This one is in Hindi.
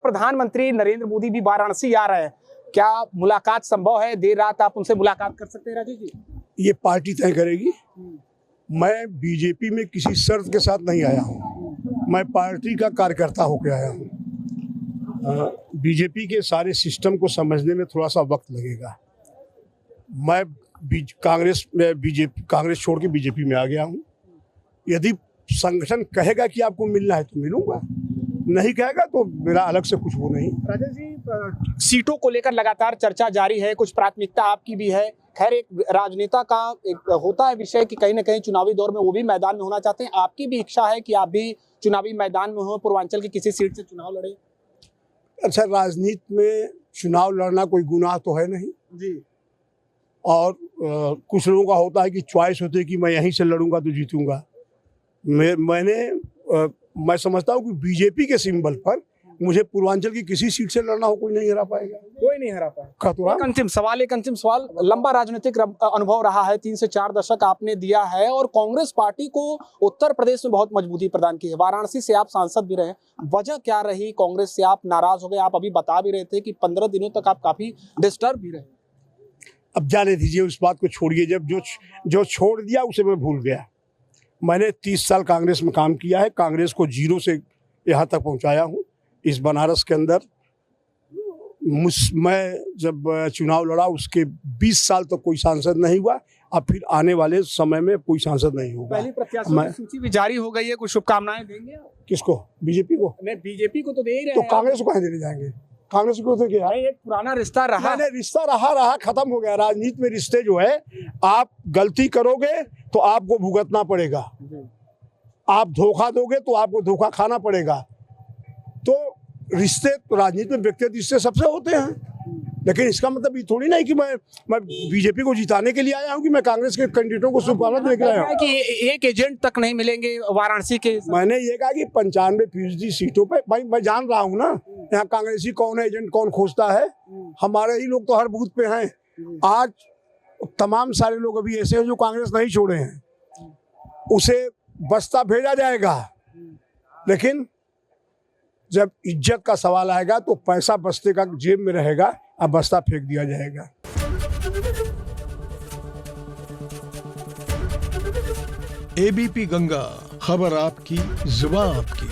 प्रधानमंत्री नरेंद्र मोदी भी वाराणसी आ रहे हैं, क्या मुलाकात संभव है? देर रात आप उनसे मुलाकात कर सकते हैं राजेश जी? ये पार्टी तय करेगी। मैं बीजेपी में किसी शर्त के साथ नहीं आया हूँ, मैं पार्टी का कार्यकर्ता होकर आया हूँ। बीजेपी के सारे सिस्टम को समझने में थोड़ा सा वक्त लगेगा। मैं कांग्रेस छोड़ के बीजेपी में आ गया हूँ। यदि संगठन कहेगा कि आपको मिलना है तो मिलूंगा, नहीं कहेगा तो मेरा अलग से कुछ वो नहीं। राजेश जी, सीटों को लेकर लगातार चर्चा जारी है, कुछ प्राथमिकता आपकी भी है। खैर, एक राजनेता का एक होता है विषय कि कहीं ना कहीं चुनावी दौर में वो भी मैदान में होना चाहते हैं। आपकी भी इच्छा है कि आप भी चुनावी मैदान में हो, पूर्वांचल की किसी सीट से चुनाव लड़े? अच्छा, राजनीति में चुनाव लड़ना कोई गुनाह तो है नहीं जी। और कुछ लोगों का होता है कि चॉइस होती है कि मैं यहीं से लड़ूंगा तो जीतूंगा। मैं समझता हूँ कि बीजेपी के सिंबल पर मुझे पूर्वांचल की किसी सीट से लड़ना हो, कोई नहीं हरा पाएगा। कोई नहीं हरा पाएगा। खतरा। एक अंतिम सवाल, लंबा राजनीतिक अनुभव रहा है, 3 से 4 दशक आपने दिया है और कांग्रेस पार्टी को उत्तर प्रदेश में बहुत मजबूती प्रदान की है। वाराणसी से आप सांसद भी रहे, वजह क्या रही? कांग्रेस से आप नाराज हो गए? आप अभी बता भी रहे थे कि 15 दिनों तक आप काफी डिस्टर्ब भी रहे। अब जाने दीजिए, उस बात को छोड़िए। जब जो छोड़ दिया उसे मैं भूल गया। मैंने 30 साल कांग्रेस में काम किया है, कांग्रेस को जीरो से यहाँ तक पहुँचाया हूँ। इस बनारस के अंदर मैं जब चुनाव लड़ा उसके 20 साल तक कोई सांसद नहीं हुआ। अब फिर आने वाले समय में कोई सांसद नहीं होगा। पहली प्रत्याशियों की सूची भी जारी हो गई है, कुछ शुभकामनाएं देंगे आप? किसको? बीजेपी को? नहीं, बीजेपी को तो दे ही रहे तो हैं। कांग्रेस को कहाँ देने जाएंगे? कांग्रेस को तो क्या, एक पुराना रिश्ता रहा। रिश्ता रहा खत्म हो गया। राजनीति में रिश्ते जो है, आप गलती करोगे तो आपको भुगतना पड़ेगा, आप धोखा दोगे तो आपको धोखा खाना पड़ेगा। तो रिश्ते राजनीति में व्यक्तिगत रिश्ते सबसे होते हैं, लेकिन इसका मतलब ये थोड़ी नहीं कि मैं बीजेपी को जिताने के लिए आया हूँ कि मैं कांग्रेस के कैंडिडेटों को शुभकामना देने के लिए आया हूँ कि एक एजेंट तक नहीं मिलेंगे वाराणसी के। मैंने ये कहा कि 95% सीटों पे भाई मैं जान रहा हूँ ना, यहाँ कांग्रेसी कौन है, एजेंट कौन खोजता है। हमारे ही लोग तो हर बूथ पे हैं। आज तमाम सारे लोग अभी ऐसे हैं जो कांग्रेस नहीं छोड़े हैं, उसे बस्ता भेजा जाएगा। लेकिन जब इज्जत का सवाल आएगा तो पैसा बस्ते का जेब में रहेगा, अब बस्ता फेंक दिया जाएगा। एबीपी गंगा, खबर आपकी, जुबान आपकी।